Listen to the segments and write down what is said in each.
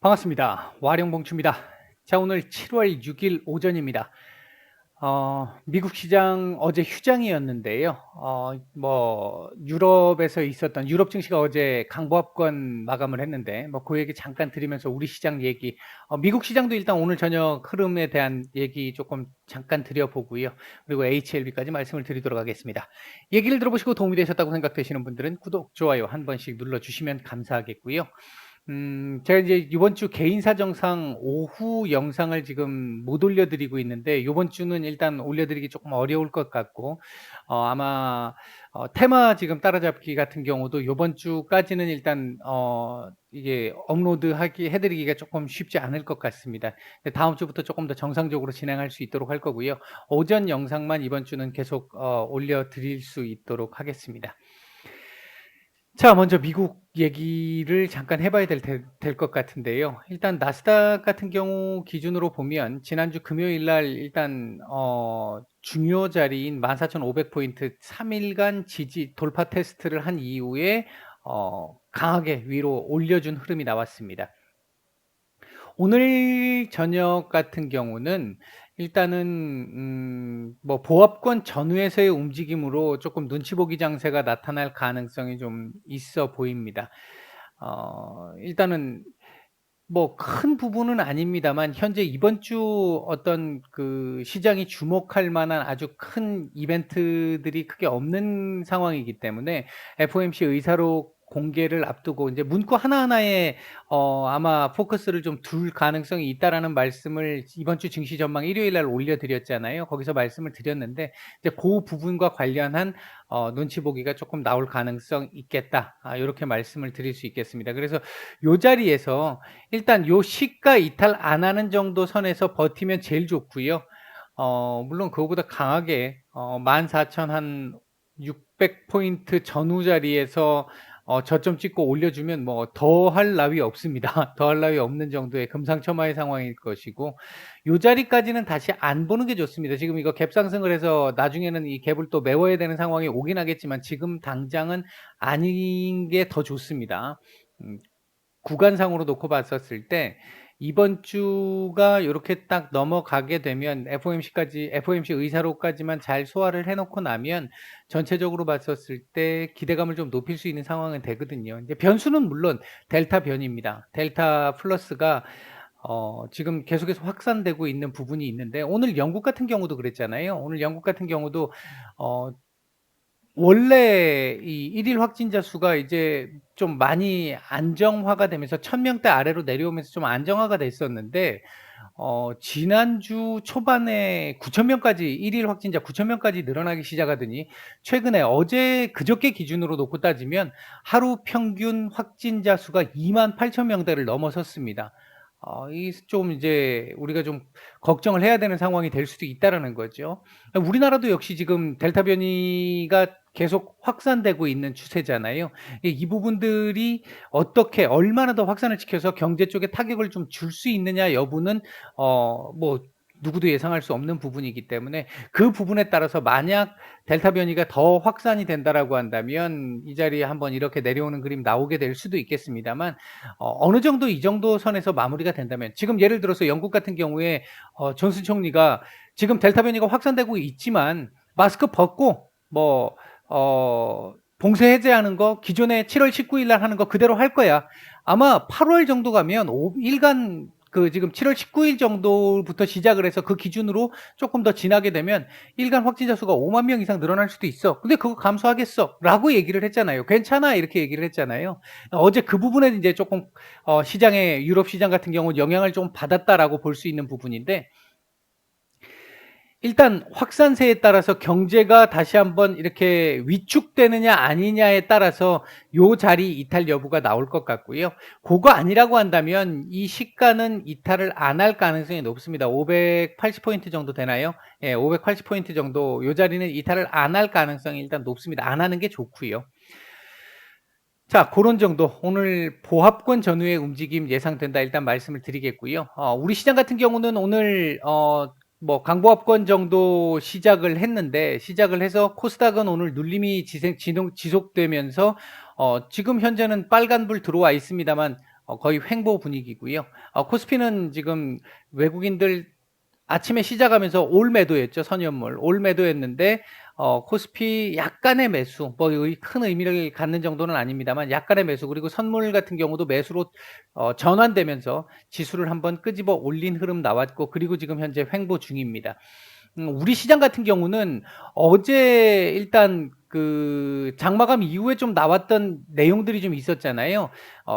반갑습니다. 와룡봉추입니다. 자, 오늘 7월 6일 오전입니다. 미국 시장 어제 휴장이었는데요. 유럽에서 있었던 유럽 증시가 어제 강보합권 마감을 했는데, 그 얘기 잠깐 드리면서 우리 시장 얘기, 미국 시장도 일단 오늘 저녁 흐름에 대한 얘기 조금 잠깐 드려보고요. 그리고 HLB까지 말씀을 드리도록 하겠습니다. 얘기를 들어보시고 도움이 되셨다고 생각되시는 분들은 구독, 좋아요 한 번씩 눌러주시면 감사하겠고요. 제가 이제 이번 주 개인 사정상 오후 영상을 지금 못 올려드리고 있는데, 이번 주는 일단 올려드리기 조금 어려울 것 같고, 아마, 테마 지금 따라잡기 같은 경우도 이번 주까지는 일단, 이게 해드리기가 조금 쉽지 않을 것 같습니다. 근데 다음 주부터 조금 더 정상적으로 진행할 수 있도록 할 거고요. 오전 영상만 이번 주는 계속, 올려드릴 수 있도록 하겠습니다. 자, 먼저 미국 얘기를 잠깐 해봐야 될 것 같은데요. 일단 나스닥 같은 경우 기준으로 보면 지난주 금요일 날 일단 중요 자리인 14,500포인트 3일간 지지 돌파 테스트를 한 이후에 강하게 위로 올려준 흐름이 나왔습니다. 오늘 저녁 같은 경우는 일단은 보합권 전후에서의 움직임으로 조금 눈치 보기 장세가 나타날 가능성이 좀 있어 보입니다. 일단은 큰 부분은 아닙니다만 현재 이번 주 어떤 그 시장이 주목할 만한 아주 큰 이벤트들이 크게 없는 상황이기 때문에 FOMC 의사록 공개를 앞두고 이제 문구 하나하나에 아마 포커스를 좀 둘 가능성이 있다라는 말씀을 이번 주 증시 전망 일요일 날 올려드렸잖아요. 거기서 말씀을 드렸는데 이제 그 부분과 관련한 눈치 보기가 조금 나올 가능성 있겠다. 요렇게 말씀을 드릴 수 있겠습니다. 그래서 요 자리에서 일단 요 시가 이탈 안 하는 정도 선에서 버티면 제일 좋고요. 물론 그거보다 강하게 14,600포인트 전후 자리에서 저점 찍고 올려주면 더할 나위 없습니다. 더할 나위 없는 정도의 금상첨화의 상황일 것이고, 요 자리까지는 다시 안 보는 게 좋습니다. 지금 이거 갭 상승을 해서 나중에는 이 갭을 또 메워야 되는 상황이 오긴 하겠지만 지금 당장은 아닌 게 더 좋습니다. 구간상으로 놓고 봤었을 때 이번 주가 요렇게 딱 넘어가게 되면 FOMC 의사록까지만 잘 소화를 해 놓고 나면 전체적으로 봤었을 때 기대감을 좀 높일 수 있는 상황은 되거든요. 이제 변수는 물론 델타 변입니다. 델타 플러스가 지금 계속해서 확산되고 있는 부분이 있는데, 오늘 영국 같은 경우도 그랬잖아요. 오늘 영국 같은 경우도 어 원래 이 일일 확진자 수가 이제 좀 많이 안정화가 되면서 1,000명대 아래로 내려오면서 좀 안정화가 됐었는데, 지난주 초반에 9,000명까지 일일 확진자 9,000명까지 늘어나기 시작하더니 최근에 그저께 기준으로 놓고 따지면 하루 평균 확진자 수가 28,000명대를 넘어섰습니다. 이 좀 이제 우리가 좀 걱정을 해야 되는 상황이 될 수도 있다라는 거죠. 우리나라도 역시 지금 델타 변이가 계속 확산되고 있는 추세잖아요. 이 부분들이 어떻게 얼마나 더 확산을 시켜서 경제 쪽에 타격을 좀 줄 수 있느냐 여부는 누구도 예상할 수 없는 부분이기 때문에, 그 부분에 따라서 만약 델타 변이가 더 확산이 된다라고 한다면 이 자리에 한번 이렇게 내려오는 그림 나오게 될 수도 있겠습니다만, 어느 정도 이 정도 선에서 마무리가 된다면, 지금 예를 들어서 영국 같은 경우에 존슨 총리가 지금 델타 변이가 확산되고 있지만 마스크 벗고 봉쇄 해제하는 거 기존에 7월 19일 날 하는 거 그대로 할 거야. 아마 8월 정도 가면 일간 지금 7월 19일 정도부터 시작을 해서 그 기준으로 조금 더 지나게 되면 일간 확진자 수가 5만 명 이상 늘어날 수도 있어. 근데 그거 감소하겠어? 라고 얘기를 했잖아요. 괜찮아? 이렇게 얘기를 했잖아요. 어제 그 부분에 이제 조금 유럽 시장 같은 경우는 영향을 좀 받았다라고 볼 수 있는 부분인데, 일단 확산세에 따라서 경제가 다시 한번 이렇게 위축되느냐 아니냐에 따라서 요 자리 이탈 여부가 나올 것 같고요. 그거 아니라고 한다면 이 시가는 이탈을 안 할 가능성이 높습니다. 580포인트 정도 되나요? 예, 580포인트 정도 요 자리는 이탈을 안 할 가능성이 일단 높습니다. 안 하는 게 좋고요. 자, 그런 정도 오늘 보합권 전후의 움직임 예상된다 일단 말씀을 드리겠고요. 우리 시장 같은 경우는 오늘 강보합권 정도 시작을 해서 코스닥은 오늘 눌림이 지속되면서 지금 현재는 빨간불 들어와 있습니다만 거의 횡보 분위기고요. 코스피는 지금 외국인들 아침에 시작하면서 올 매도였죠. 선현물 올 매도였는데 코스피 약간의 매수, 뭐 큰 의미를 갖는 정도는 아닙니다만 약간의 매수, 그리고 선물 같은 경우도 매수로 전환되면서 지수를 한번 끄집어 올린 흐름 나왔고, 그리고 지금 현재 횡보 중입니다. 우리 시장 같은 경우는 어제 일단 그 장마감 이후에 좀 나왔던 내용들이 좀 있었잖아요.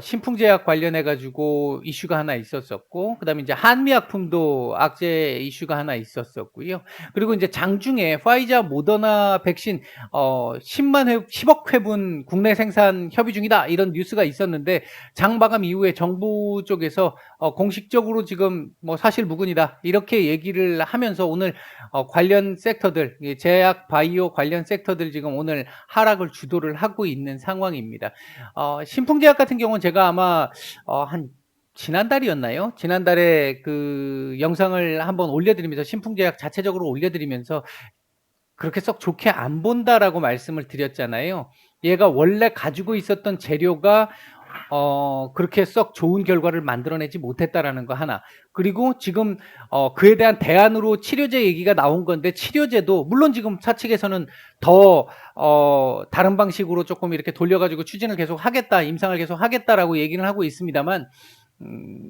신풍제약 관련해 가지고 이슈가 하나 있었었고, 그다음에 이제 한미약품도 악재 이슈가 하나 있었었고요. 그리고 이제 장중에 파이자 모더나 백신 10억 회분 국내 생산 협의 중이다, 이런 뉴스가 있었는데, 장 마감 이후에 정부 쪽에서 공식적으로 지금 뭐 사실무근이다 이렇게 얘기를 하면서 오늘 관련 섹터들, 제약 바이오 관련 섹터들 지금 오늘 하락을 주도를 하고 있는 상황입니다. 신풍제약 같은 경우는 제가 아마 한 지난달이었나요? 지난달에 그 영상을 한번 올려드리면서, 신풍제약 자체적으로 올려드리면서 그렇게 썩 좋게 안 본다라고 말씀을 드렸잖아요. 얘가 원래 가지고 있었던 재료가 그렇게 썩 좋은 결과를 만들어내지 못했다라는 거 하나. 그리고 지금 그에 대한 대안으로 치료제 얘기가 나온 건데, 치료제도 물론 지금 사측에서는 더 다른 방식으로 조금 이렇게 돌려가지고 추진을 계속 하겠다, 임상을 계속 하겠다라고 얘기는 하고 있습니다만,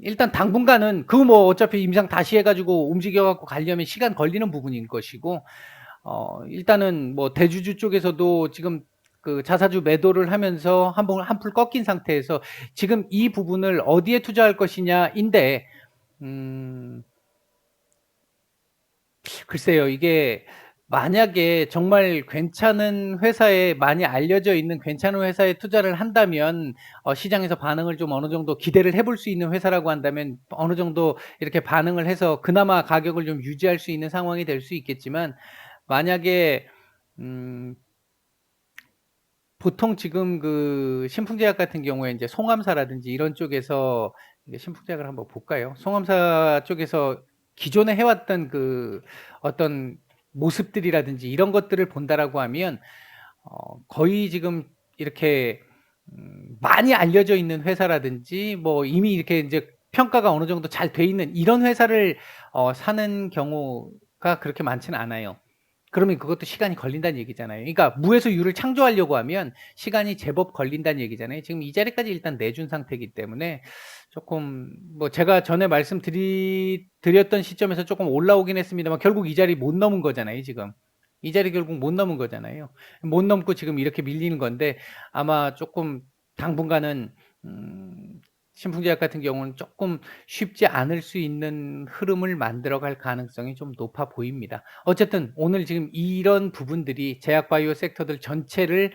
일단 당분간은 그 뭐 어차피 임상 다시 해가지고 움직여갖고 가려면 시간 걸리는 부분인 것이고, 일단은 뭐 대주주 쪽에서도 지금 그 자사주 매도를 하면서 한풀 꺾인 상태에서 지금 이 부분을 어디에 투자할 것이냐인데, 글쎄요, 이게 만약에 정말 괜찮은 회사에, 많이 알려져 있는 괜찮은 회사에 투자를 한다면, 시장에서 반응을 좀 어느 정도 기대를 해볼 수 있는 회사라고 한다면 어느 정도 이렇게 반응을 해서 그나마 가격을 좀 유지할 수 있는 상황이 될 수 있겠지만, 만약에 보통 지금 그 신풍제약 같은 경우에 이제 송암사라든지 이런 쪽에서, 이제 신풍제약을 한번 볼까요? 송암사 쪽에서 기존에 해왔던 그 어떤 모습들이라든지 이런 것들을 본다라고 하면 거의 지금 이렇게 많이 알려져 있는 회사라든지 뭐 이미 이렇게 이제 평가가 어느 정도 잘 돼 있는 이런 회사를 사는 경우가 그렇게 많지는 않아요. 그러면 그것도 시간이 걸린다는 얘기잖아요. 그러니까 무에서 유를 창조하려고 하면 시간이 제법 걸린다는 얘기잖아요. 지금 이 자리까지 일단 내준 상태이기 때문에 조금, 뭐 제가 전에 드렸던 시점에서 조금 올라오긴 했습니다만 결국 이 자리 못 넘은 거잖아요. 지금 이 자리 결국 못 넘은 거잖아요. 못 넘고 지금 이렇게 밀리는 건데, 아마 조금 당분간은 신풍제약 같은 경우는 조금 쉽지 않을 수 있는 흐름을 만들어갈 가능성이 좀 높아 보입니다. 어쨌든 오늘 지금 이런 부분들이 제약바이오 섹터들 전체를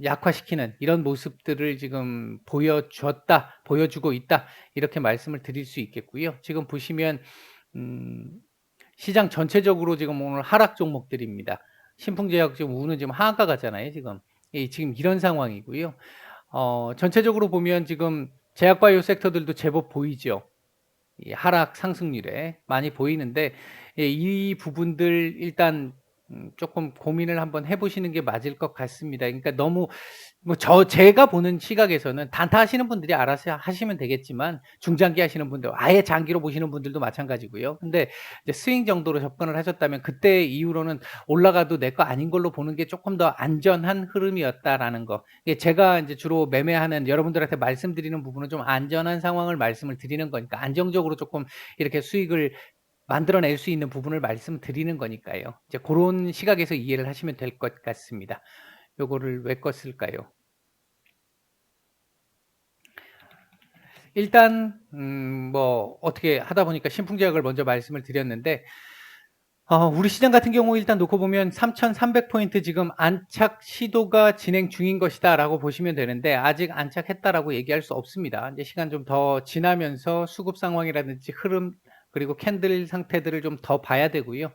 약화시키는 이런 모습들을 지금 보여주고 있다, 이렇게 말씀을 드릴 수 있겠고요. 지금 보시면 시장 전체적으로 지금 오늘 하락 종목들입니다. 신풍제약 지금 우는 지금 하한가 가잖아요. 지금 이런 상황이고요. 전체적으로 보면 지금 제약바이오 섹터들도 제법 보이죠. 이 하락 상승률에 많이 보이는데, 이 부분들 일단 조금 고민을 한번 해보시는 게 맞을 것 같습니다. 그러니까 너무 뭐 제가 보는 시각에서는 단타 하시는 분들이 알아서 하시면 되겠지만, 중장기 하시는 분들, 아예 장기로 보시는 분들도 마찬가지고요. 근데 이제 스윙 정도로 접근을 하셨다면 그때 이후로는 올라가도 내 거 아닌 걸로 보는 게 조금 더 안전한 흐름이었다라는 거. 이게 제가 이제 주로 매매하는 여러분들한테 말씀드리는 부분은 좀 안전한 상황을 말씀을 드리는 거니까, 안정적으로 조금 이렇게 수익을 만들어낼 수 있는 부분을 말씀드리는 거니까요. 이제 그런 시각에서 이해를 하시면 될 것 같습니다. 요거를 왜 껐을까요? 일단 뭐 어떻게 하다 보니까 신풍제약을 먼저 말씀을 드렸는데, 우리 시장 같은 경우 일단 놓고 보면 3,300포인트 지금 안착 시도가 진행 중인 것이다라고 보시면 되는데, 아직 안착했다라고 얘기할 수 없습니다. 이제 시간 좀 더 지나면서 수급 상황이라든지 흐름, 그리고 캔들 상태들을 좀 더 봐야 되고요.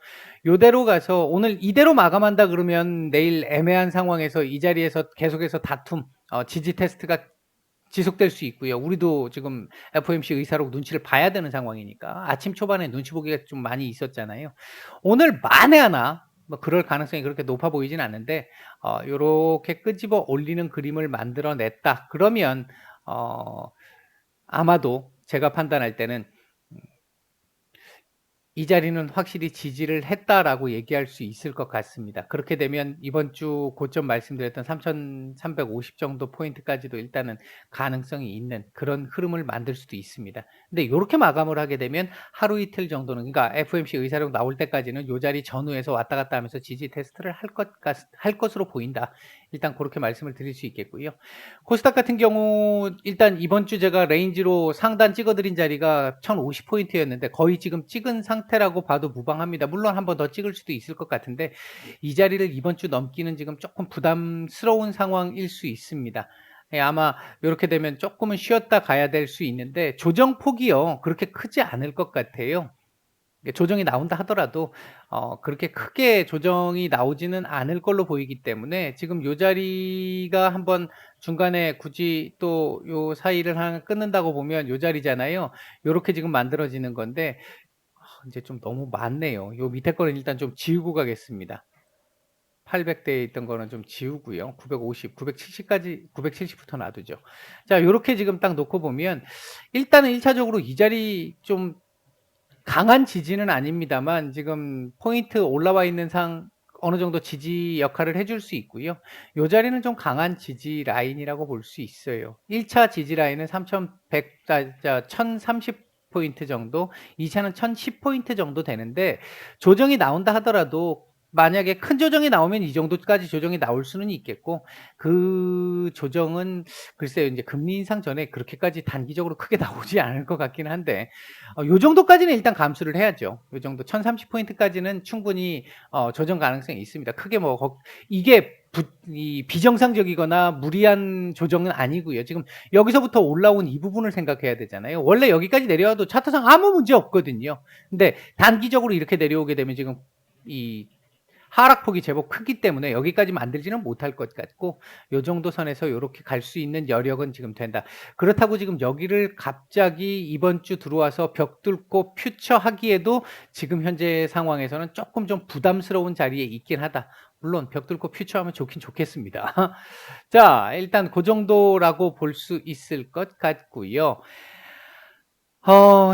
요대로 가서 오늘 이대로 마감한다 그러면 내일 애매한 상황에서 이 자리에서 계속해서 다툼, 지지 테스트가 지속될 수 있고요. 우리도 지금 FOMC 의사록 눈치를 봐야 되는 상황이니까, 아침 초반에 눈치 보기가 좀 많이 있었잖아요. 오늘 만에 하나 뭐 그럴 가능성이 그렇게 높아 보이진 않는데, 요렇게 끄집어 올리는 그림을 만들어냈다 그러면 아마도 제가 판단할 때는 이 자리는 확실히 지지를 했다라고 얘기할 수 있을 것 같습니다. 그렇게 되면 이번 주 고점 말씀드렸던 3,350 정도 포인트까지도 일단은 가능성이 있는 그런 흐름을 만들 수도 있습니다. 근데 요렇게 마감을 하게 되면 하루 이틀 정도는, 그러니까 FOMC 의사록 나올 때까지는 요 자리 전후에서 왔다 갔다 하면서 지지 테스트를 할 것으로 보인다. 일단 그렇게 말씀을 드릴 수 있겠고요. 코스닥 같은 경우 일단 이번 주 제가 레인지로 상단 찍어드린 자리가 1050포인트였는데 거의 지금 찍은 상태라고 봐도 무방합니다. 물론 한 번 더 찍을 수도 있을 것 같은데 이 자리를 이번 주 넘기는 지금 조금 부담스러운 상황일 수 있습니다. 예, 아마 이렇게 되면 조금은 쉬었다 가야 될 수 있는데 조정폭이요 그렇게 크지 않을 것 같아요. 조정이 나온다 하더라도 그렇게 크게 조정이 나오지는 않을 걸로 보이기 때문에 지금 요 자리가 한번 중간에 굳이 또 요 사이를 하나 끊는다고 보면 요 자리잖아요. 요렇게 지금 만들어지는 건데 이제 좀 너무 많네요. 요 밑에 거는 일단 좀 지우고 가겠습니다. 800대에 있던 거는 좀 지우고요. 950, 970까지 970부터 놔두죠. 자, 요렇게 지금 딱 놓고 보면 일단은 1차적으로 이 자리 좀 강한 지지는 아닙니다만 지금 포인트 올라와 있는 상 어느 정도 지지 역할을 해줄 수 있고요. 요 자리는 좀 강한 지지 라인이라고 볼 수 있어요. 1차 지지 라인은 1030포인트 정도, 2차는 1010포인트 정도 되는데 조정이 나온다 하더라도 만약에 큰 조정이 나오면 이 정도까지 조정이 나올 수는 있겠고 그 조정은 글쎄요 이제 금리 인상 전에 그렇게까지 단기적으로 크게 나오지 않을 것 같기는 한데 요 정도까지는 일단 감수를 해야죠. 요 정도 1030포인트까지는 충분히 조정 가능성이 있습니다. 크게 뭐 이게 비정상적이거나 무리한 조정은 아니고요. 지금 여기서부터 올라온 이 부분을 생각해야 되잖아요. 원래 여기까지 내려와도 차트상 아무 문제 없거든요. 근데 단기적으로 이렇게 내려오게 되면 지금 이 하락폭이 제법 크기 때문에 여기까지 만들지는 못할 것 같고 요 정도 선에서 요렇게 갈 수 있는 여력은 지금 된다. 그렇다고 지금 여기를 갑자기 이번 주 들어와서 벽 뚫고 퓨처하기에도 지금 현재 상황에서는 조금 좀 부담스러운 자리에 있긴 하다. 물론 벽 뚫고 퓨처하면 좋긴 좋겠습니다. 자, 일단 그 정도라고 볼 수 있을 것 같고요.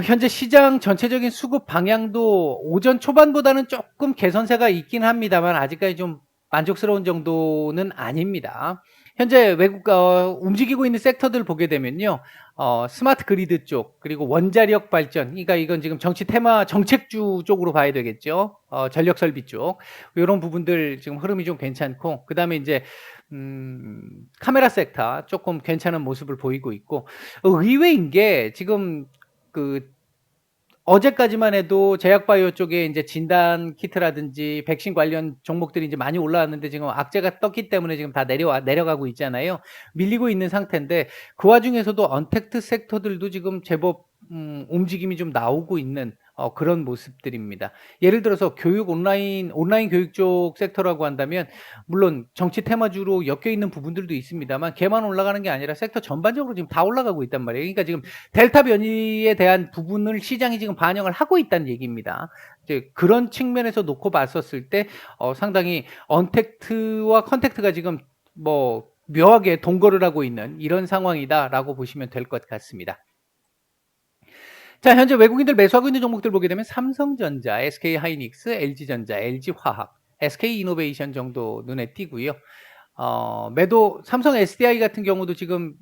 현재 시장 전체적인 수급 방향도 오전 초반보다는 조금 개선세가 있긴 합니다만 아직까지 좀 만족스러운 정도는 아닙니다. 현재 외국 움직이고 있는 섹터들 보게 되면요. 스마트 그리드 쪽 그리고 원자력 발전, 그러니까 이건 지금 정치 테마 정책주 쪽으로 봐야 되겠죠. 전력 설비 쪽 요런 부분들 지금 흐름이 좀 괜찮고 그다음에 이제 카메라 섹터 조금 괜찮은 모습을 보이고 있고 의외인 게 지금 그 어제까지만 해도 제약바이오 쪽에 이제 진단 키트라든지 백신 관련 종목들이 이제 많이 올라왔는데 지금 악재가 떴기 때문에 지금 다 내려가고 있잖아요. 밀리고 있는 상태인데 그 와중에서도 언택트 섹터들도 지금 제법 움직임이 좀 나오고 있는 그런 모습들입니다. 예를 들어서 온라인 교육 쪽 섹터라고 한다면 물론 정치 테마주로 엮여 있는 부분들도 있습니다만 걔만 올라가는 게 아니라 섹터 전반적으로 지금 다 올라가고 있단 말이에요. 그러니까 지금 델타 변이에 대한 부분을 시장이 지금 반영을 하고 있다는 얘기입니다. 이제 그런 측면에서 놓고 봤었을 때 상당히 언택트와 컨택트가 지금 뭐 묘하게 동거를 하고 있는 이런 상황이다라고 보시면 될 것 같습니다. 자, 현재 외국인들 매수하고 있는 종목들 보게 되면 삼성전자, SK하이닉스, LG전자, LG화학, SK이노베이션 정도 눈에 띄고요. 매도 삼성 SDI 같은 경우도 지금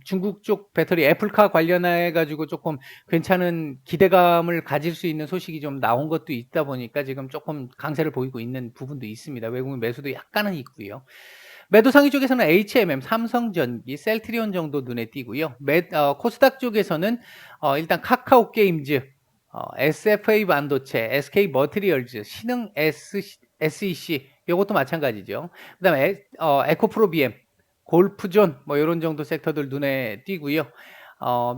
중국 쪽 배터리 애플카 관련해 가지고 조금 괜찮은 기대감을 가질 수 있는 소식이 좀 나온 것도 있다 보니까 지금 조금 강세를 보이고 있는 부분도 있습니다. 외국인 매수도 약간은 있고요. 매도 상위 쪽에서는 HMM, 삼성전기, 셀트리온 정도 눈에 띄고요. 코스닥 쪽에서는 일단 카카오 게임즈, SFA 반도체, SK 머티리얼즈, 신흥 SEC 요것도 마찬가지죠. 그다음에 에코프로 BM, 골프존 뭐 요런 정도 섹터들 눈에 띄고요.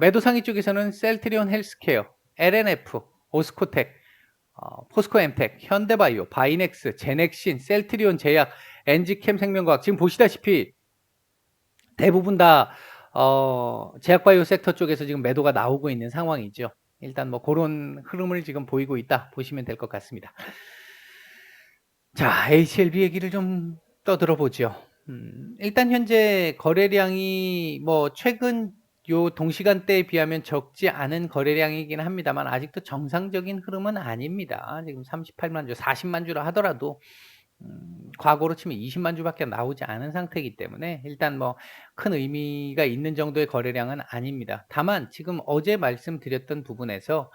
매도 상위 쪽에서는 셀트리온 헬스케어, LNF, 오스코텍, 포스코엠텍, 현대바이오, 바이넥스, 제넥신, 셀트리온 제약, 엔지캠 생명과학 지금 보시다시피 대부분 다 제약바이오 섹터 쪽에서 지금 매도가 나오고 있는 상황이죠. 일단 뭐 그런 흐름을 지금 보이고 있다 보시면 될 것 같습니다. 자, HLB 얘기를 좀 떠들어 보죠. 일단 현재 거래량이 뭐 최근 요 동시간대에 비하면 적지 않은 거래량이긴 합니다만 아직도 정상적인 흐름은 아닙니다. 지금 38만 주, 40만 주라 하더라도 과거로 치면 20만 주밖에 나오지 않은 상태이기 때문에 일단 뭐 큰 의미가 있는 정도의 거래량은 아닙니다. 다만 지금 어제 말씀드렸던 부분에서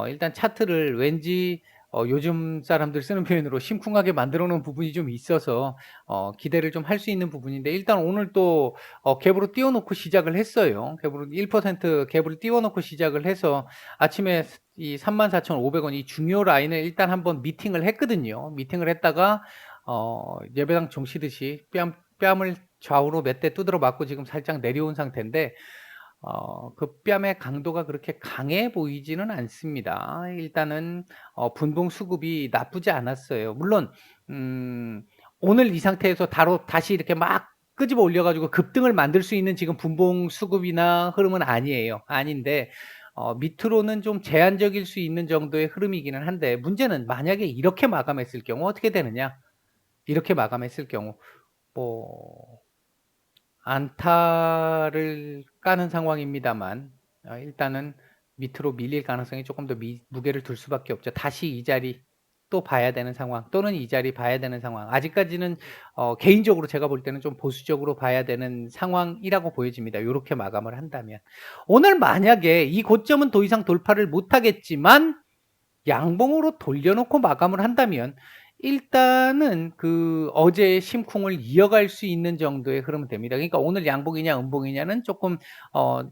일단 차트를 왠지 요즘 사람들 쓰는 표현으로 심쿵하게 만들어 놓은 부분이 좀 있어서 기대를 좀 할 수 있는 부분인데, 일단 오늘 또 갭으로 띄워 놓고 시작을 했어요. 갭으로 1% 갭을 띄워 놓고 시작을 해서 아침에 이 34,500원 이 중요 라인을 일단 한번 미팅을 했거든요. 미팅을 했다가 예배당 종치듯이 뺨을 좌우로 몇 대 두드려 맞고 지금 살짝 내려온 상태인데, 그 뺨의 강도가 그렇게 강해 보이지는 않습니다. 일단은 분봉 수급이 나쁘지 않았어요. 물론 오늘 이 상태에서 다시 이렇게 막 끄집어 올려 가지고 급등을 만들 수 있는 지금 분봉 수급이나 흐름은 아니에요. 아닌데 밑으로는 좀 제한적일 수 있는 정도의 흐름이기는 한데, 문제는 만약에 이렇게 마감했을 경우 어떻게 되느냐? 이렇게 마감했을 경우 뭐 안타를 까는 상황입니다만 일단은 밑으로 밀릴 가능성이 조금 더 무게를 둘 수밖에 없죠. 다시 이 자리 또 봐야 되는 상황, 또는 이 자리 봐야 되는 상황. 아직까지는 개인적으로 제가 볼 때는 좀 보수적으로 봐야 되는 상황이라고 보여집니다. 요렇게 마감을 한다면. 오늘 만약에 이 고점은 더 이상 돌파를 못 하겠지만 양봉으로 돌려놓고 마감을 한다면 일단은 그 어제의 심쿵을 이어갈 수 있는 정도의 흐름은 됩니다. 그러니까 오늘 양봉이냐 음봉이냐는 조금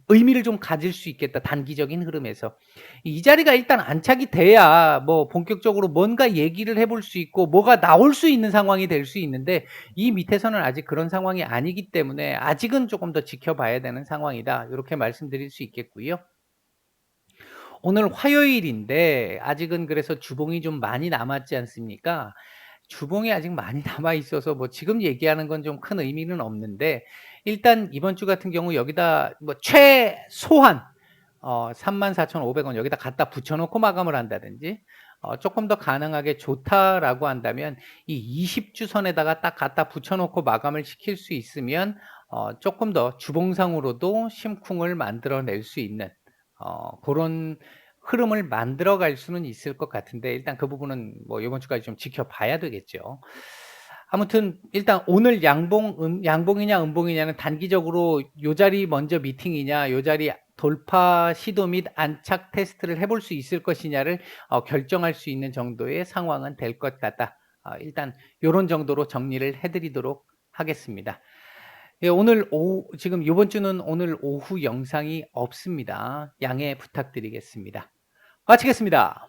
의미를 좀 가질 수 있겠다. 단기적인 흐름에서. 이 자리가 일단 안착이 돼야 뭐 본격적으로 뭔가 얘기를 해볼 수 있고 뭐가 나올 수 있는 상황이 될 수 있는데, 이 밑에서는 아직 그런 상황이 아니기 때문에 아직은 조금 더 지켜봐야 되는 상황이다. 이렇게 말씀드릴 수 있겠고요. 오늘 화요일인데 아직은 그래서 주봉이 좀 많이 남았지 않습니까? 주봉이 아직 많이 남아 있어서 뭐 지금 얘기하는 건 좀 큰 의미는 없는데, 일단 이번 주 같은 경우 여기다 뭐 최소한 34,500원 여기다 갖다 붙여 놓고 마감을 한다든지, 조금 더 가능하게 좋다라고 한다면 이 20주 선에다가 딱 갖다 붙여 놓고 마감을 시킬 수 있으면 조금 더 주봉상으로도 심쿵을 만들어낼 수 있는 그런 흐름을 만들어 갈 수는 있을 것 같은데, 일단 그 부분은 뭐 이번 주까지 좀 지켜봐야 되겠죠. 아무튼 일단 오늘 양봉이냐 음봉이냐는 단기적으로 요 자리 먼저 미팅이냐, 요 자리 돌파 시도 및 안착 테스트를 해볼 수 있을 것이냐를 결정할 수 있는 정도의 상황은 될 것 같다. 일단 요런 정도로 정리를 해드리도록 하겠습니다. 예, 지금 요번 주는 오늘 오후 영상이 없습니다. 양해 부탁드리겠습니다. 마치겠습니다.